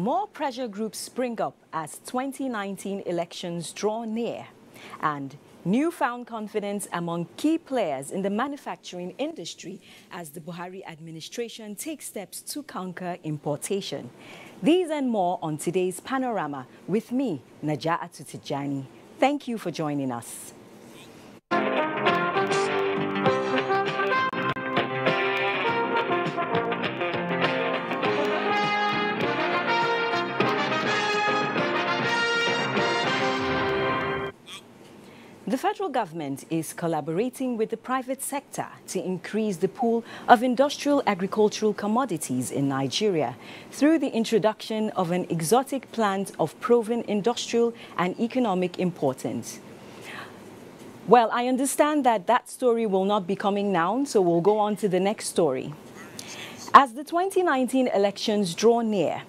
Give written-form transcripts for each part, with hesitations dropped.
More pressure groups spring up as 2019 elections draw near, and newfound confidence among key players in the manufacturing industry as the Buhari administration takes steps to conquer importation. These and more on today's Panorama with me, Naja'atu Tijani. Thank you for joining us. The federal government is collaborating with the private sector to increase the pool of industrial agricultural commodities in Nigeria through the introduction of an exotic plant of proven industrial and economic importance. Well, I understand that story will not be coming now, so we'll go on to the next story. As the 2019 elections draw near,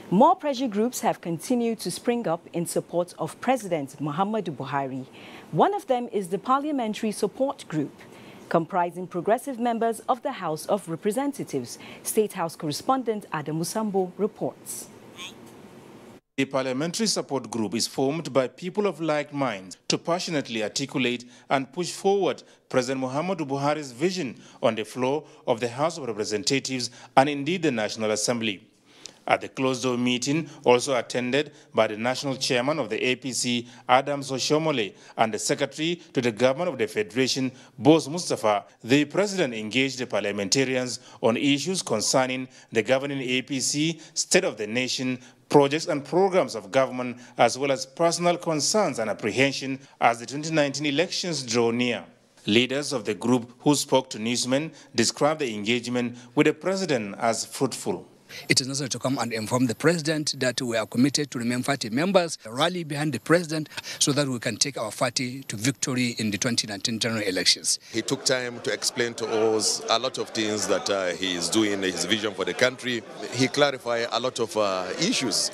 more pressure groups have continued to spring up in support of President Muhammadu Buhari. One of them is the Parliamentary Support Group, comprising progressive members of the House of Representatives. State House correspondent Adamu Sambo reports. The Parliamentary Support Group is formed by people of like minds to passionately articulate and push forward President Muhammadu Buhari's vision on the floor of the House of Representatives and indeed the National Assembly. At the closed-door meeting, also attended by the national chairman of the APC, Adams Oshomole, and the secretary to the government of the Federation, Boss Mustafa, the president engaged the parliamentarians on issues concerning the governing APC, state of the nation, projects and programs of government, as well as personal concerns and apprehension as the 2019 elections draw near. Leaders of the group who spoke to newsmen described the engagement with the president as fruitful. It is necessary to come and inform the president that we are committed to remain party members, rally behind the president so that we can take our party to victory in the 2019 general elections. He took time to explain to us a lot of things that he is doing, his vision for the country. He clarified a lot of issues.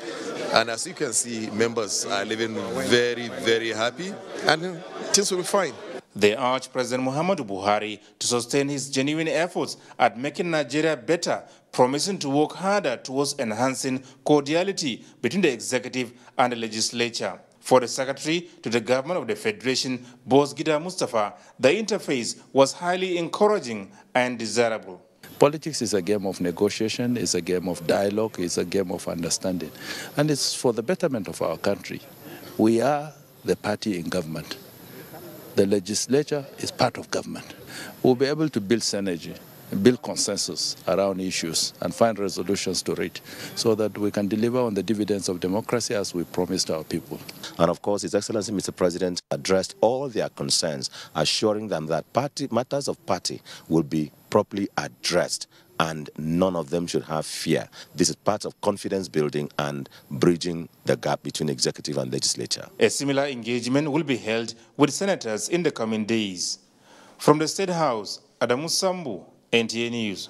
And as you can see, members are living very, very happy, and things will be fine. They urged President Muhammadu Buhari to sustain his genuine efforts at making Nigeria better, promising to work harder towards enhancing cordiality between the executive and the legislature. For the secretary to the government of the Federation, Boss Mustafa, the interface was highly encouraging and desirable. Politics is a game of negotiation, it's a game of dialogue, it's a game of understanding. And it's for the betterment of our country. We are the party in government. The legislature is part of government. We'll be able to build synergy, build consensus around issues and find resolutions to it so that we can deliver on the dividends of democracy as we promised our people. And of course, His Excellency Mr. President addressed all their concerns, assuring them that matters of party will be properly addressed and none of them should have fear. This is part of confidence building and bridging the gap between executive and legislature. A similar engagement will be held with senators in the coming days. From the State House, Adamu Sambu, NTA News.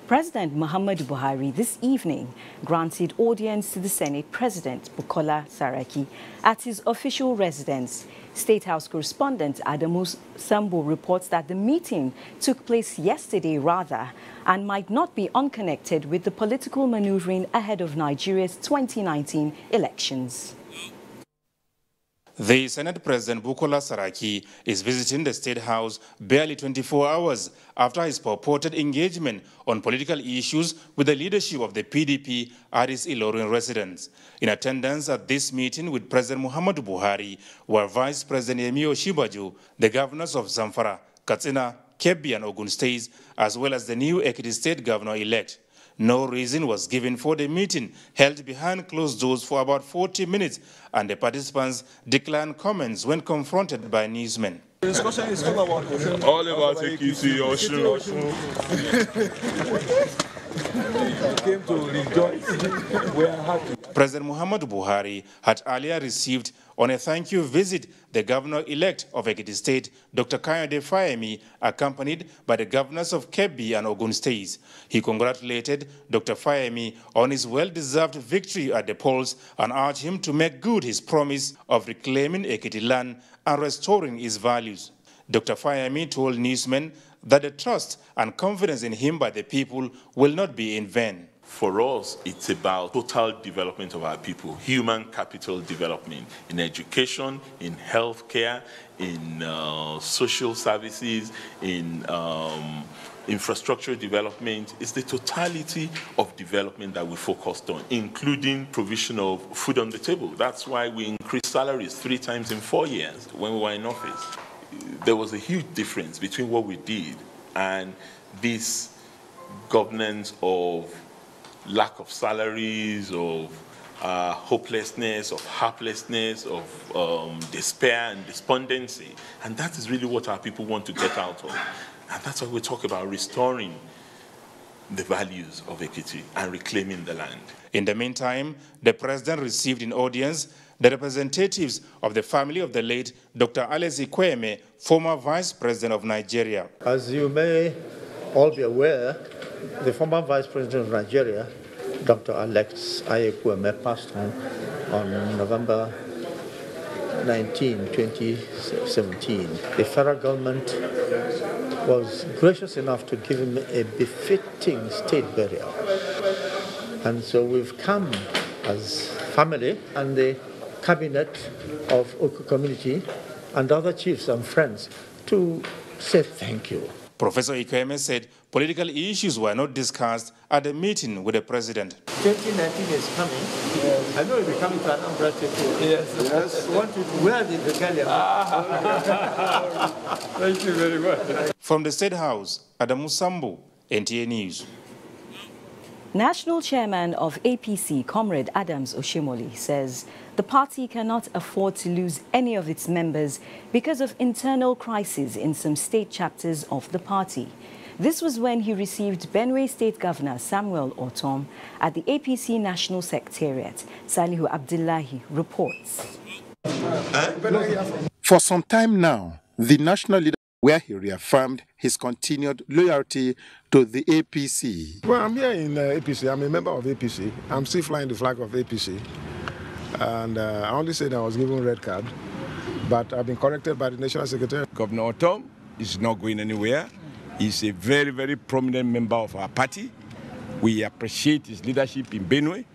President Muhammadu Buhari this evening granted audience to the Senate President Bukola Saraki at his official residence. State House correspondent Adamu Sambo reports that the meeting took place yesterday and might not be unconnected with the political maneuvering ahead of Nigeria's 2019 elections. The Senate President Bukola Saraki is visiting the State House barely 24 hours after his purported engagement on political issues with the leadership of the PDP at his Ilorin residence. In attendance at this meeting with President Muhammadu Buhari were Vice President Yemi Osinbajo, the governors of Zamfara, Katsina, Kebbi and Ogun states, as well as the new Ekiti State governor-elect. No reason was given for the meeting, held behind closed doors for about 40 minutes, and the participants declined comments when confronted by newsmen. The discussion is all about Ekiti, Osun. Came to rejoice. We are happy. President Muhammadu Buhari had earlier received on a thank you visit the governor-elect of Ekiti State, Dr. Kayode Fayemi, accompanied by the governors of Kebbi and Ogun states. He congratulated Dr. Fayemi on his well-deserved victory at the polls and urged him to make good his promise of reclaiming Ekiti land and restoring its values. Dr. Fayemi told newsmen that the trust and confidence in him by the people will not be in vain. For us, it's about total development of our people, human capital development in education, in healthcare, in social services, in infrastructure development. It's the totality of development that we focused on, including provision of food on the table. That's why we increased salaries 3 times in 4 years when we were in office. There was a huge difference between what we did and this governance of lack of salaries, of hopelessness, of helplessness, of despair and despondency. And that is really what our people want to get out of. And that's why we talk about restoring the values of Ekiti and reclaiming the land. In the meantime, the president received in audience the representatives of the family of the late Dr. Alex Ikweme, former vice president of Nigeria. As you may all be aware, the former vice president of Nigeria, Dr. Alex Ikweme, passed on November 19, 2017. The federal government was gracious enough to give him a befitting state burial. And so we've come as family and the cabinet of Oku community and other chiefs and friends to say thank you. Professor Ikweme said political issues were not discussed at the meeting with the president. 2019 is coming. Yes. I know you'll be coming to Anambra too. Yes. I want you to wear the regalia. Thank you very much. From the State House, Adamu Sambu, NTA News. National Chairman of APC, Comrade Adams Oshimoli, says the party cannot afford to lose any of its members because of internal crises in some state chapters of the party. This was when he received Benue State Governor Samuel Ortom at the APC National Secretariat. Salihu Abdullahi reports. For some time now, the national leader, where he reaffirmed his continued loyalty to the APC. Well, I'm here in APC. I'm a member of APC. I'm still flying the flag of APC. And I only said I was given a red card, but I've been corrected by the National Secretary. Governor Ortom is not going anywhere. He's a very, very prominent member of our party. We appreciate his leadership in Benue,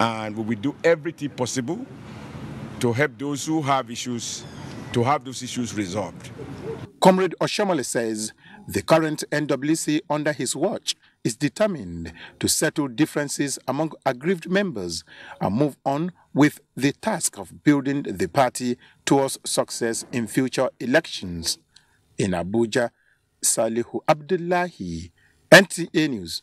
and we will do everything possible to help those who have issues to have those issues resolved. Comrade Oshomole says the current NWC under his watch is determined to settle differences among aggrieved members and move on with the task of building the party towards success in future elections. In Abuja, Salihu Abdullahi, NTA News.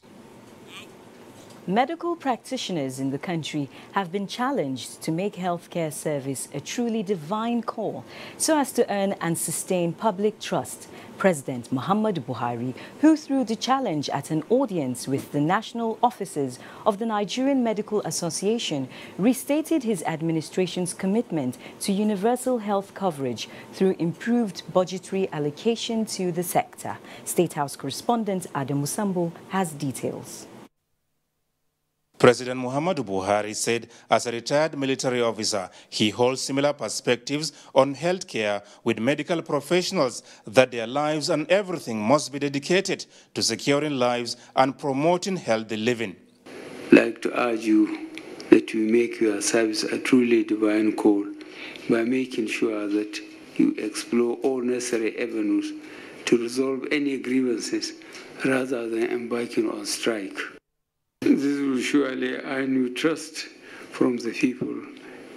Medical practitioners in the country have been challenged to make healthcare service a truly divine call so as to earn and sustain public trust. President Muhammadu Buhari, who threw the challenge at an audience with the national officers of the Nigerian Medical Association, restated his administration's commitment to universal health coverage through improved budgetary allocation to the sector. State House correspondent Adam Musambo has details. President Muhammadu Buhari said as a retired military officer, he holds similar perspectives on healthcare with medical professionals that their lives and everything must be dedicated to securing lives and promoting healthy living. I'd like to urge you that you make your service a truly divine call by making sure that you explore all necessary avenues to resolve any grievances rather than embarking on strike. This will surely earn you trust from the people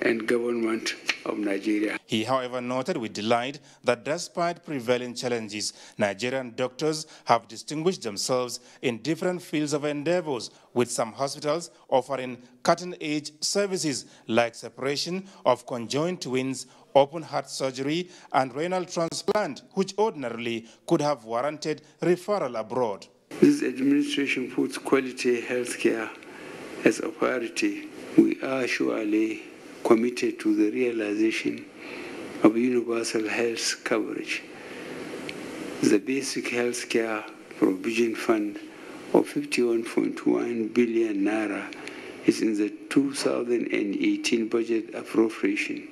and government of Nigeria. He, however, noted with delight that despite prevailing challenges, Nigerian doctors have distinguished themselves in different fields of endeavors, with some hospitals offering cutting-edge services like separation of conjoined twins, open heart surgery, and renal transplant, which ordinarily could have warranted referral abroad. This administration puts quality healthcare as a priority. We are surely committed to the realization of universal health coverage. The basic healthcare provision fund of 51.1 billion naira is in the 2018 budget appropriation,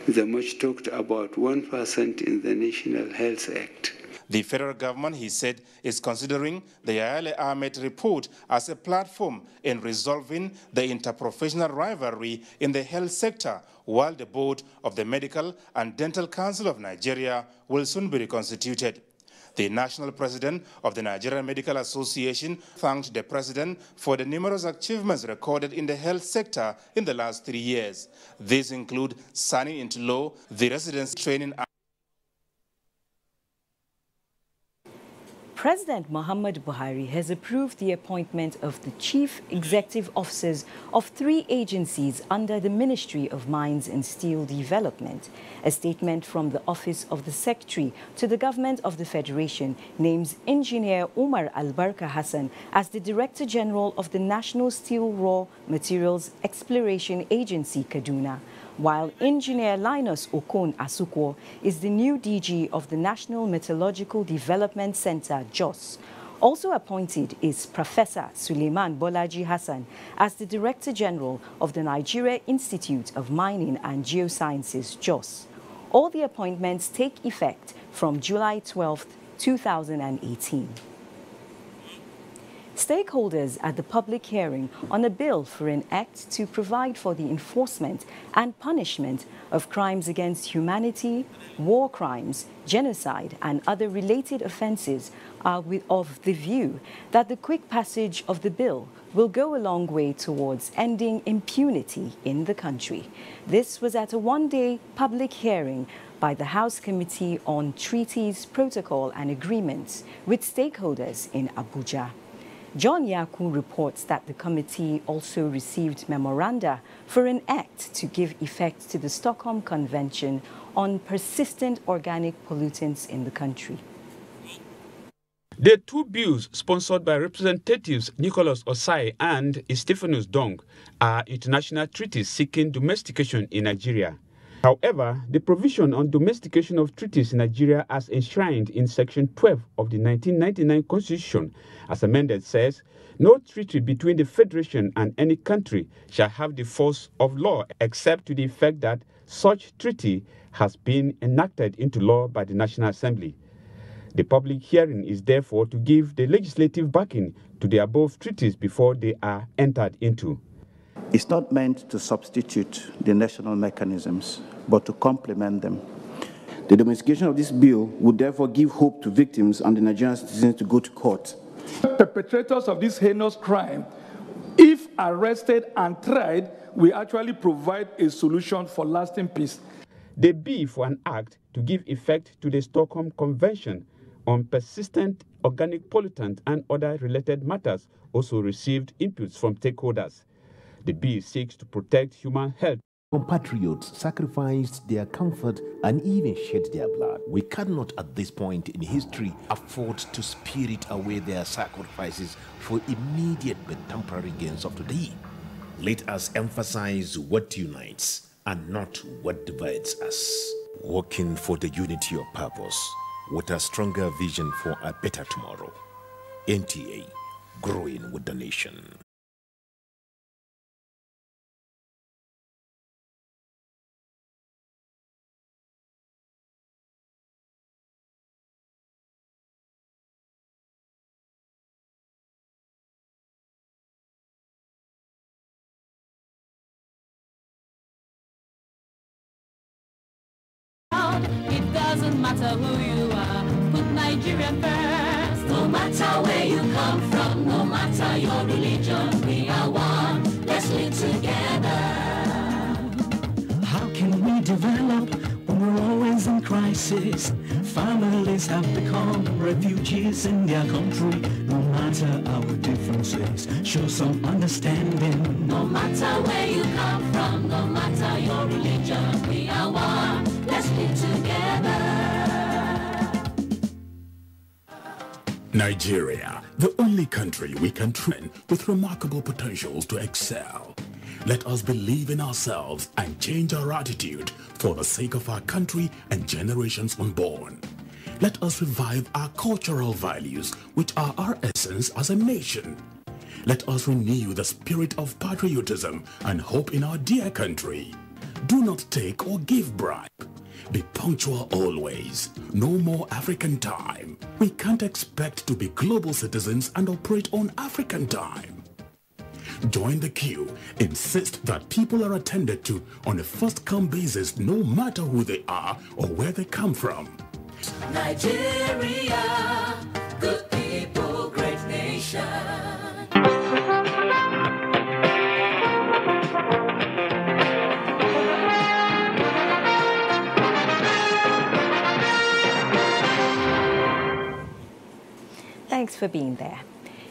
the much talked about 1% in the National Health Act. The federal government, he said, is considering the Yale Ahmed report as a platform in resolving the interprofessional rivalry in the health sector, while the board of the Medical and Dental Council of Nigeria will soon be reconstituted. The national president of the Nigerian Medical Association thanked the president for the numerous achievements recorded in the health sector in the last 3 years. These include signing into law the Residence Training Act. President Muhammadu Buhari has approved the appointment of the chief executive officers of 3 agencies under the Ministry of Mines and Steel Development. A statement from the Office of the Secretary to the Government of the Federation names Engineer Umar Albarka Hassan as the Director General of the National Steel Raw Materials Exploration Agency, Kaduna, while Engineer Linus Okon Asukwo is the new DG of the National Metallurgical Development Center, Jos. Also appointed is Professor Suleiman Bolaji Hassan as the Director General of the Nigeria Institute of Mining and Geosciences, Jos. All the appointments take effect from July 12, 2018. Stakeholders at the public hearing on a bill for an act to provide for the enforcement and punishment of crimes against humanity, war crimes, genocide, and other related offenses are of the view that the quick passage of the bill will go a long way towards ending impunity in the country. This was at a one-day public hearing by the House Committee on Treaties, Protocol and Agreements with stakeholders in Abuja. John Yaku reports that the committee also received memoranda for an act to give effect to the Stockholm Convention on persistent organic pollutants in the country. The 2 bills sponsored by Representatives Nicholas Osai and Stephanus Dong are international treaties seeking domestication in Nigeria. However, the provision on domestication of treaties in Nigeria as enshrined in Section 12 of the 1999 Constitution, as amended, says, no treaty between the Federation and any country shall have the force of law except to the effect that such treaty has been enacted into law by the National Assembly. The public hearing is therefore to give the legislative backing to the above treaties before they are entered into. It's not meant to substitute the national mechanisms, but to complement them. The domestication of this bill would therefore give hope to victims and the Nigerian citizens to go to court. Perpetrators of this heinous crime, if arrested and tried, will actually provide a solution for lasting peace. They be for an act to give effect to the Stockholm Convention on persistent organic pollutant and other related matters also received inputs from stakeholders. The bill seeks to protect human health. Compatriots sacrificed their comfort and even shed their blood. We cannot at this point in history afford to spirit away their sacrifices for immediate but temporary gains of today. Let us emphasize what unites and not what divides us. Working for the unity of purpose with a stronger vision for a better tomorrow. NTA, growing with the nation. It doesn't matter who you are, put Nigeria first. No matter where you come from, no matter your religion, we are one. Let's live together. How can we develop when we're always in crisis? Families have become refugees in their country. No matter our differences, show some understanding. No matter where you come from, no matter your religion, we are one. Let's live together. Nigeria, the only country we can train with remarkable potentials to excel. Let us believe in ourselves and change our attitude for the sake of our country and generations unborn. Let us revive our cultural values, which are our essence as a nation. Let us renew the spirit of patriotism and hope in our dear country. Do not take or give bribe. Be punctual always. No more African time. We can't expect to be global citizens and operate on African time. Join the queue. Insist that people are attended to on a first-come basis, no matter who they are or where they come from. Nigeria, good people, great nation. Thanks for being there.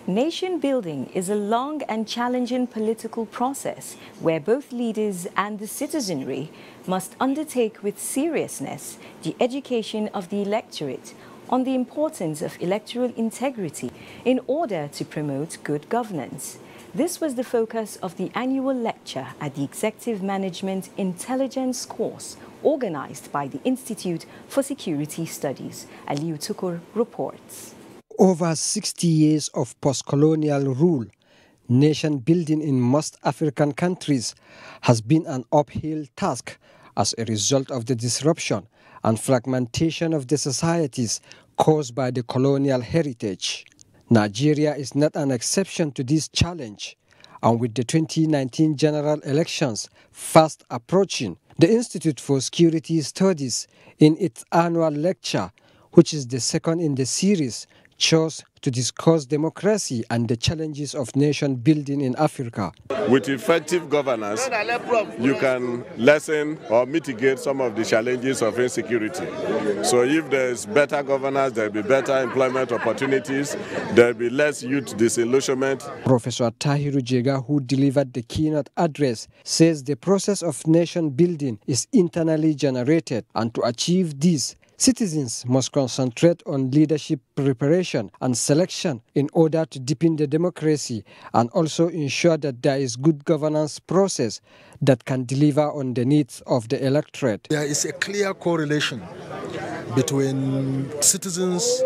Nation building is a long and challenging political process where both leaders and the citizenry must undertake with seriousness the education of the electorate on the importance of electoral integrity in order to promote good governance. This was the focus of the annual lecture at the Executive Management Intelligence course organized by the Institute for Security Studies. Aliu Tukur reports. Over 60 years of post-colonial rule, nation building in most African countries has been an uphill task as a result of the disruption and fragmentation of the societies caused by the colonial heritage. Nigeria is not an exception to this challenge, and with the 2019 general elections fast approaching, the Institute for Security Studies, in its annual lecture, which is the second in the series, chose to discuss democracy and the challenges of nation building in Africa. With effective governance, you can lessen or mitigate some of the challenges of insecurity. So if there's better governance, there'll be better employment opportunities, there'll be less youth disillusionment. Professor Tahiru Jega, who delivered the keynote address, says the process of nation building is internally generated, and to achieve this, citizens must concentrate on leadership preparation and selection in order to deepen the democracy and also ensure that there is good governance process that can deliver on the needs of the electorate. There is a clear correlation between citizens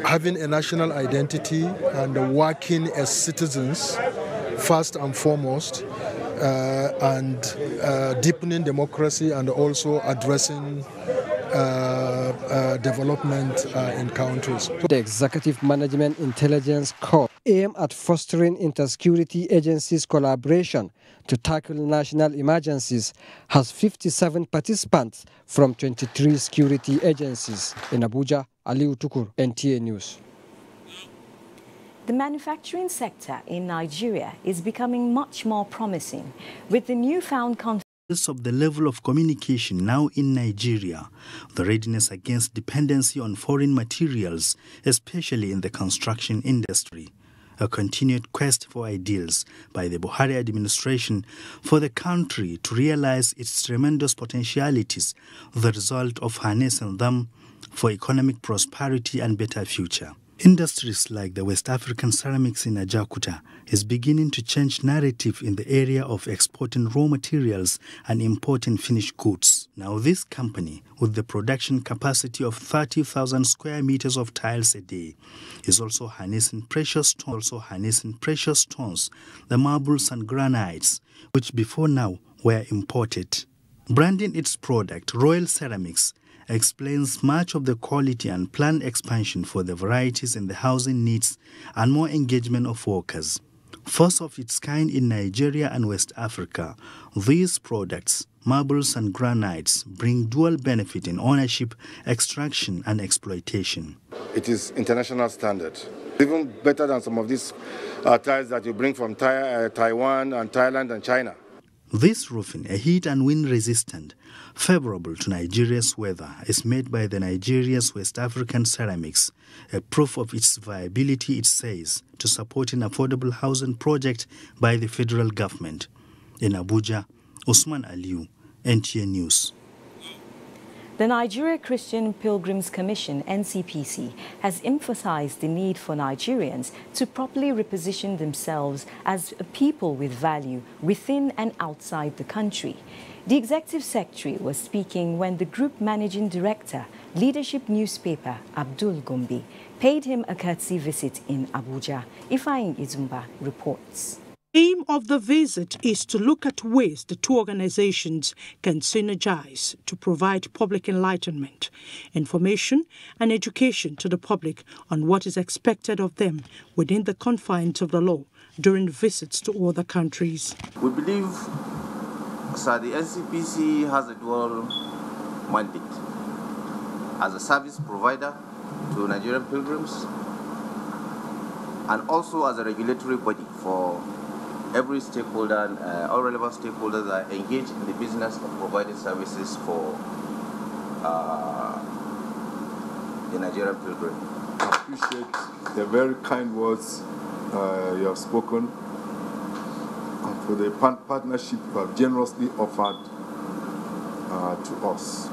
having a national identity and working as citizens first and foremost, and deepening democracy and also addressing development in countries. The Executive Management Intelligence Corps aims at fostering intersecurity agencies' collaboration to tackle national emergencies, has 57 participants from 23 security agencies. In Abuja, Aliu Tukur, NTA News. The manufacturing sector in Nigeria is becoming much more promising with the newfound confidence of the level of communication now in Nigeria, the readiness against dependency on foreign materials, especially in the construction industry, a continued quest for ideals by the Buhari administration for the country to realize its tremendous potentialities, the result of harnessing them for economic prosperity and better future. Industries like the West African ceramics in Ajakuta is beginning to change narrative in the area of exporting raw materials and importing finished goods. Now this company, with the production capacity of 30,000 square meters of tiles a day, is also harnessing precious stones, the marbles and granites, which before now were imported. Branding its product, Royal Ceramics, explains much of the quality and planned expansion for the varieties in the housing needs and more engagement of workers. First of its kind in Nigeria and West Africa, these products, marbles and granites, bring dual benefit in ownership, extraction and exploitation. It is international standard, even better than some of these tiles that you bring from Taiwan and Thailand and China. This roofing, a heat and wind resistant, favorable to Nigeria's weather, is made by the Nigeria's West African ceramics, a proof of its viability, it says, to support an affordable housing project by the federal government. In Abuja, Usman Aliu, NTA News. The Nigeria Christian Pilgrims Commission, NCPC, has emphasized the need for Nigerians to properly reposition themselves as a people with value within and outside the country. The executive secretary was speaking when the group managing director, leadership newspaper Abdul Gombe, paid him a courtesy visit in Abuja. Ifeanyi Izumba reports. aim of the visit is to look at ways the two organizations can synergize to provide public enlightenment, information and education to the public on what is expected of them within the confines of the law during visits to other countries. We believe, sir, the NCPC has a dual mandate as a service provider to Nigerian pilgrims and also as a regulatory body for every stakeholder and all relevant stakeholders that are engaged in the business of providing services for the Nigerian pilgrim. I appreciate the very kind words you have spoken and for the partnership you have generously offered to us.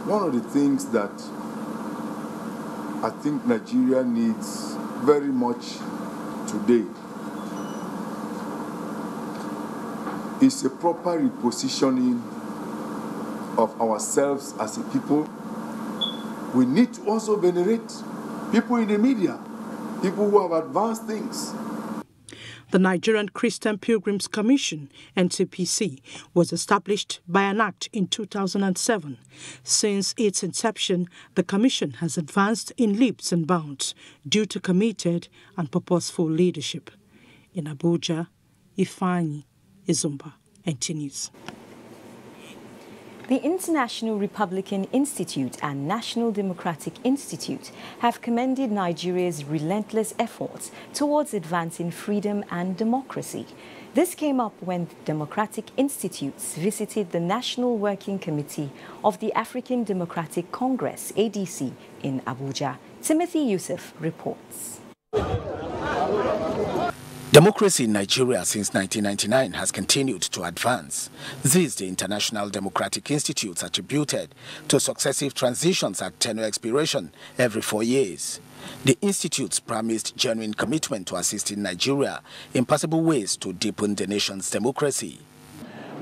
One of the things that I think Nigeria needs very much today is a proper repositioning of ourselves as a people. We need to also venerate people in the media, people who have advanced things. The Nigerian Christian Pilgrims Commission, NCPC, was established by an act in 2007. Since its inception, the commission has advanced in leaps and bounds due to committed and purposeful leadership. In Abuja, Ifeanyi Izumba, NTA News. The International Republican Institute and National Democratic Institute have commended Nigeria's relentless efforts towards advancing freedom and democracy. This came up when Democratic Institutes visited the National Working Committee of the African Democratic Congress, ADC, in Abuja. Timothy Yusuf reports. Democracy in Nigeria since 1999 has continued to advance. This the International Democratic Institute attributed to successive transitions at tenure expiration every 4 years. The institutes promised genuine commitment to assisting Nigeria in possible ways to deepen the nation's democracy.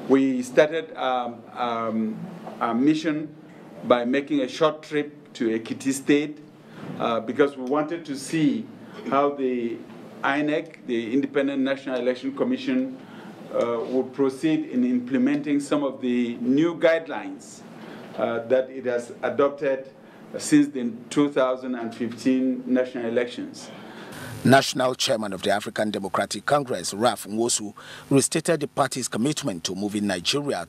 We started our mission by making a short trip to Ekiti State because we wanted to see how the INEC, the Independent National Election Commission, would proceed in implementing some of the new guidelines that it has adopted since the 2015 national elections. National Chairman of the African Democratic Congress, Raf Nwosu, restated the party's commitment to moving Nigeria